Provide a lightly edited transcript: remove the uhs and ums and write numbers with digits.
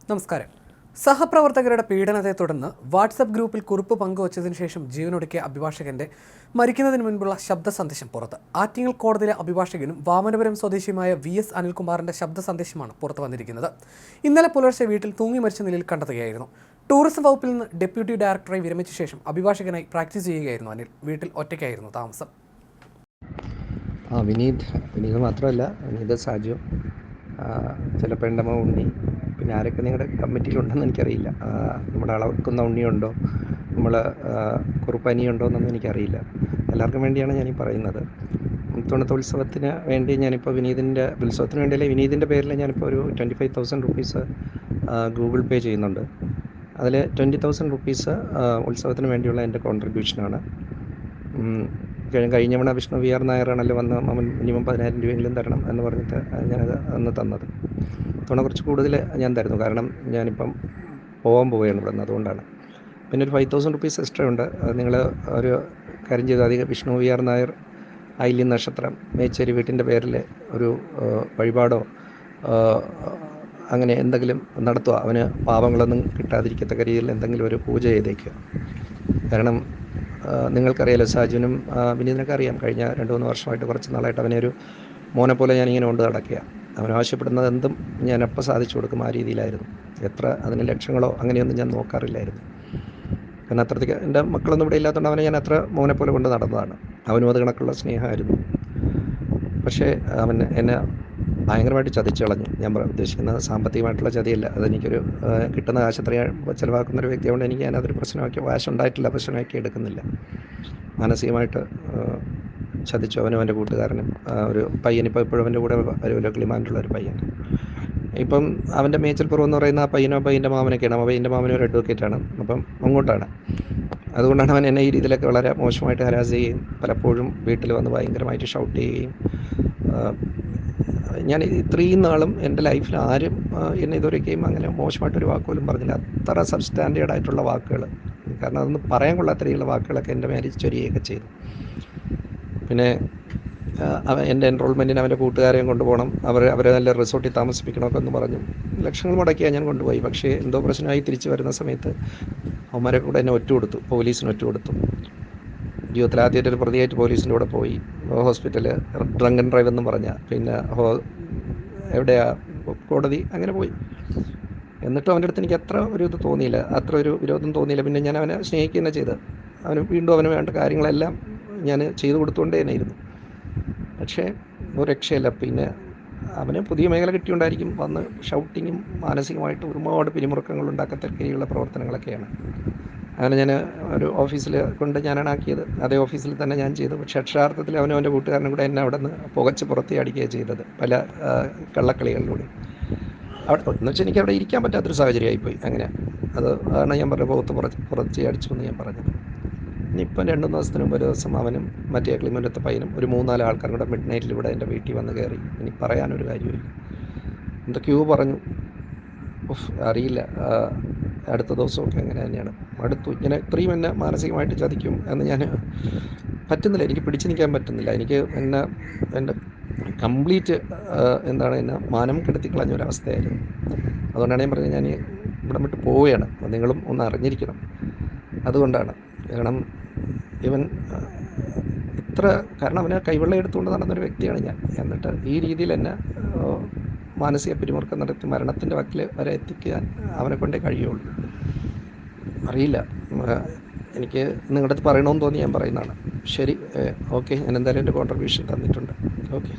നമസ്കാരം. സഹപ്രവർത്തകരുടെ പീഡനത്തെ തുടർന്ന് വാട്സപ്പ് ഗ്രൂപ്പിൽ കുറിപ്പ് പങ്കുവച്ചതിനു ശേഷം ജീവനൊടുക്കിയ അഭിഭാഷകന്റെ മരിക്കുന്നതിന് മുൻപുള്ള ശബ്ദ സന്ദേശം പുറത്ത്. ആറ്റിങ്ങൽ കോടതിയിലെ അഭിഭാഷകനും വാമനപുരം സ്വദേശിയുമായ VS അനിൽകുമാറിന്റെ ശബ്ദ സന്ദേശമാണ് പുറത്തു വന്നിരിക്കുന്നത്. ഇന്നലെ പുലർച്ചെ വീട്ടിൽ തൂങ്ങി മരിച്ച നിലയിൽ കണ്ടെത്തുകയായിരുന്നു. ടൂറിസം വകുപ്പിൽ നിന്ന് ഡെപ്യൂട്ടി ഡയറക്ടറായി വിരമിച്ച ശേഷം അഭിഭാഷകനായി പ്രാക്ടീസ് ചെയ്യുകയായിരുന്നു അനിൽ. വീട്ടിൽ ഒറ്റയ്ക്കായിരുന്നു താമസം. വിനീത് മാത്രമല്ല, വിനീത്, സാജു, ചിലപ്പോൾ എൻ്റെ ഉണ്ണി, പിന്നെ ആരൊക്കെ നിങ്ങളുടെ കമ്മിറ്റിയിലുണ്ടെന്ന് എനിക്കറിയില്ല. നമ്മുടെ അളക്കുന്ന ഉണ്ണിയുണ്ടോ, നമ്മൾ കുറുപ്പനിയുണ്ടോ എന്നൊന്നും എനിക്കറിയില്ല. എല്ലാവർക്കും വേണ്ടിയാണ് ഞാനീ പറയുന്നത്. തുണത്തോത്സവത്തിന് വേണ്ടി ഞാനിപ്പോൾ വിനീതിൻ്റെ ഉത്സവത്തിന് വേണ്ടിയല്ലേ, വിനീതിൻ്റെ പേരിൽ ഞാനിപ്പോൾ ഒരു 25,000 റുപ്പീസ് ഗൂഗിൾ പേ ചെയ്യുന്നുണ്ട്. അതിൽ 20,000 റുപ്പീസ് ഉത്സവത്തിന് വേണ്ടിയുള്ള എൻ്റെ കോൺട്രിബ്യൂഷനാണ്. കഴിഞ്ഞ തവണ വിഷ്ണു VR നായരാണല്ലോ വന്ന് മിനിമം 10,000 രൂപയെങ്കിലും തരണം എന്ന് പറഞ്ഞിട്ട് ഞാനത് അന്ന് തന്നത്. തവണ കുറച്ച് കൂടുതൽ ഞാൻ തരുന്നു, കാരണം ഞാനിപ്പം പോകാൻ പോവുകയാണ് ഇവിടെ നിന്ന്, അതുകൊണ്ടാണ്. പിന്നെ ഒരു 5,000 റുപ്പീസ് എക്സ്ട്രാ ഉണ്ട്. നിങ്ങൾ ഒരു കാര്യം ചെയ്തു, അധികം വിഷ്ണു VR നായർ ഐല്യം നക്ഷത്രം മേച്ചേരി വീട്ടിൻ്റെ പേരിൽ ഒരു വഴിപാടോ അങ്ങനെ എന്തെങ്കിലും നടത്തുക. അവന് പാവങ്ങളൊന്നും കിട്ടാതിരിക്കത്തക്ക രീതിയിൽ എന്തെങ്കിലും ഒരു പൂജ ചെയ്തേക്കുക. കാരണം നിങ്ങൾക്കറിയാലോ, സാജുവിനും വിനീതിനൊക്കെ അറിയാം, കഴിഞ്ഞ 2-3 വർഷമായിട്ട്, കുറച്ച് നാളായിട്ട് അവനെ ഒരു മോനെ പോലെ ഞാനിങ്ങനെ കൊണ്ട് നടക്കുക. അവൻ ആവശ്യപ്പെടുന്നത് എന്തും ഞാൻ അപ്പം സാധിച്ചു കൊടുക്കും, ആ രീതിയിലായിരുന്നു. എത്ര അതിന് ലക്ഷങ്ങളോ അങ്ങനെയൊന്നും ഞാൻ നോക്കാറില്ലായിരുന്നു. കാരണം അത്രയ്ക്ക് എൻ്റെ മക്കളൊന്നും ഇവിടെ ഇല്ലാത്തതുകൊണ്ട് അവനെ ഞാൻ അത്ര മോനെ പോലെ കൊണ്ട് നടന്നതാണ്. അവനും അത് കണക്കുള്ള സ്നേഹമായിരുന്നു. പക്ഷേ അവൻ എന്നെ ഭയങ്കരമായിട്ട് ചതിച്ചു കളഞ്ഞു. ഞാൻ ഉദ്ദേശിക്കുന്നത് സാമ്പത്തികമായിട്ടുള്ള ചതിയല്ല. അതെനിക്കൊരു കിട്ടുന്ന കാശ് അത്രയും ചിലവാക്കുന്നൊരു വ്യക്തിയോണ്ട് എനിക്ക് ഞാനതൊരു പ്രശ്നമാക്കി, കാശുണ്ടായിട്ടില്ല, പ്രശ്നമാക്കി എടുക്കുന്നില്ല. മാനസികമായിട്ട് ചതിച്ചു. അവനും അവൻ്റെ കൂട്ടുകാരനും. ഒരു പയ്യനിപ്പോൾ എപ്പോഴും അവൻ്റെ കൂടെ വരുമല്ലോ, കിളിമാനുള്ള ഒരു പയ്യൻ. ഇപ്പം അവൻ്റെ മേച്ചൽപ്പുറം എന്ന് പറയുന്ന ആ പയ്യൻ്റെ മാമനൊക്കെയാണ്. ആ പയ്യൻ്റെ മാമനും ഒരു അഡ്വക്കേറ്റാണ്. അപ്പം അങ്ങോട്ടാണ്. അതുകൊണ്ടാണ് അവൻ എന്നെ ഈ രീതിയിലൊക്കെ വളരെ മോശമായിട്ട് ഹരാസ് ചെയ്യുകയും പലപ്പോഴും വീട്ടിൽ വന്ന് ഭയങ്കരമായിട്ട് ഷൗട്ട് ചെയ്യുകയും. ഞാൻ ഇത്രയും നാളും എൻ്റെ ലൈഫിൽ ആരും എന്നെ ഇതുവരെയും അങ്ങനെ മോശമായിട്ടൊരു വാക്കുപോലും പറഞ്ഞില്ല. അത്ര സബ്സ്റ്റാൻഡേർഡ് ആയിട്ടുള്ള വാക്കുകൾ, കാരണം അതൊന്നും പറയാൻ കൊള്ളാത്ത രീതിയിലുള്ള വാക്കുകളൊക്കെ എൻ്റെ മേലെ ചൊരിയുകയൊക്കെ ചെയ്തു. പിന്നെ എൻ്റെ എൻറോൾമെൻറ്റിന് അവൻ്റെ കൂട്ടുകാരെയും കൊണ്ടുപോകണം, അവരെ നല്ല റിസോർട്ടിൽ താമസിപ്പിക്കണമൊക്കെ എന്ന് പറഞ്ഞു. ലക്ഷങ്ങൾ മുടക്കിയാണ് ഞാൻ കൊണ്ടുപോയി. പക്ഷേ എന്തോ പ്രശ്നമായി തിരിച്ച് വരുന്ന സമയത്ത് അവന്മാരെ കൂടെ എന്നെ ഒറ്റുകൊടുത്തു, പോലീസിന് ഒറ്റുകൊടുത്തു. ജീവിതത്തിൽ ആദ്യമായിട്ട് ഒരു പ്രതിയായിട്ട് പോലീസിൻ്റെ കൂടെ പോയി. ഹോസ്പിറ്റല് ഡ്രങ്ക് ആൻഡ് ഡ്രൈവ് എന്നും പറഞ്ഞാൽ, പിന്നെ എവിടെയാ കോടതി, അങ്ങനെ പോയി. എന്നിട്ടും അവൻ്റെ അടുത്ത് എനിക്ക് അത്ര ഒരു ഇത് തോന്നിയില്ല, അത്ര ഒരു വിരോധം തോന്നിയില്ല. പിന്നെ ഞാൻ അവനെ സ്നേഹിക്കുക തന്നെ ചെയ്ത്, അവന് വേണ്ട കാര്യങ്ങളെല്ലാം ഞാൻ ചെയ്തു കൊടുത്തുകൊണ്ടേ തന്നെ ഇരുന്നു. പക്ഷേ ഒരു രക്ഷയില്ല. പിന്നെ അവന് പുതിയ മേഖല കിട്ടിയോണ്ടായിരിക്കും വന്ന് ഷൗട്ടിങ്ങും മാനസികമായിട്ട് ഒരുപാട് പിരിമുറുക്കങ്ങൾ ഉണ്ടാക്കത്തക്ക രീതിയിലുള്ള പ്രവർത്തനങ്ങളൊക്കെയാണ്. അങ്ങനെ ഞാൻ ഒരു ഓഫീസിൽ കൊണ്ട് ഞാനാണ് ആക്കിയത്. അതേ ഓഫീസിൽ തന്നെ ഞാൻ ചെയ്തു. പക്ഷേ അക്ഷരാർത്ഥത്തിൽ അവനും അവൻ്റെ കൂട്ടുകാരനും കൂടെ എന്നെ അവിടെ നിന്ന് പുകച്ച് പുറത്തേ അടിക്കുകയാണ് ചെയ്തത്, പല കള്ളക്കളികളിലൂടെ. അവിടെ എന്ന് വെച്ചാൽ എനിക്ക് അവിടെ ഇരിക്കാൻ പറ്റാത്തൊരു സാഹചര്യമായിപ്പോയി. അങ്ങനെ അതാണ് ഞാൻ പറഞ്ഞ പുറത്ത് അടിച്ചു എന്ന് ഞാൻ പറഞ്ഞത്. ഇനിയിപ്പം 2-3 ദിവസത്തിന് മുമ്പ് ഒരു ദിവസം അവനും മറ്റേ ക്ലിമൻ്റത്തെ പയ്യനും ഒരു 3-4 ആൾക്കാരും കൂടെ മിഡ് നൈറ്റിൽ ഇവിടെ എൻ്റെ വീട്ടിൽ വന്ന് കയറി. ഇനി പറയാനൊരു കാര്യമില്ല, എന്തൊക്കെയോ പറഞ്ഞു. അറിയില്ല, അടുത്ത ദിവസമൊക്കെ അങ്ങനെ തന്നെയാണ്. അടുത്തു ഇങ്ങനെ ഇത്രയും എന്നെ മാനസികമായിട്ട് ചതിക്കും എന്ന് ഞാൻ പറ്റുന്നില്ല, എനിക്ക് പിടിച്ചു നിൽക്കാൻ പറ്റുന്നില്ല. എനിക്ക് എൻ്റെ കംപ്ലീറ്റ് എന്നെ മാനം കെടുത്തി കളഞ്ഞൊരവസ്ഥയായിരുന്നു. അതുകൊണ്ടാണ് ഞാൻ പറഞ്ഞത്, ഞാൻ ഇവിടെ വിട്ട് പോവുകയാണ്. നിങ്ങളും ഒന്ന് അറിഞ്ഞിരിക്കണം. അതുകൊണ്ടാണ്. കാരണം കാരണം അവനെ കൈവെള്ള എടുത്തുകൊണ്ട് നടന്നൊരു വ്യക്തിയാണ് ഞാൻ. എന്നിട്ട് ഈ രീതിയിൽ എന്നെ മാനസിക പിരിമുറുക്കം നടത്തി മരണത്തിൻ്റെ വക്കിൽ വരെ എത്തിക്കാൻ അവനെ കൊണ്ടേ കഴിയുള്ളൂ. അറിയില്ല, എനിക്ക് നിങ്ങളുടെ അടുത്ത് പറയണമെന്ന് തോന്നി ഞാൻ പറയുന്നതാണ്. ശരി, ഓക്കെ, ഞാൻ എന്തായാലും എൻ്റെ കോൺട്രിബ്യൂഷൻ തന്നിട്ടുണ്ട്. ഓക്കെ.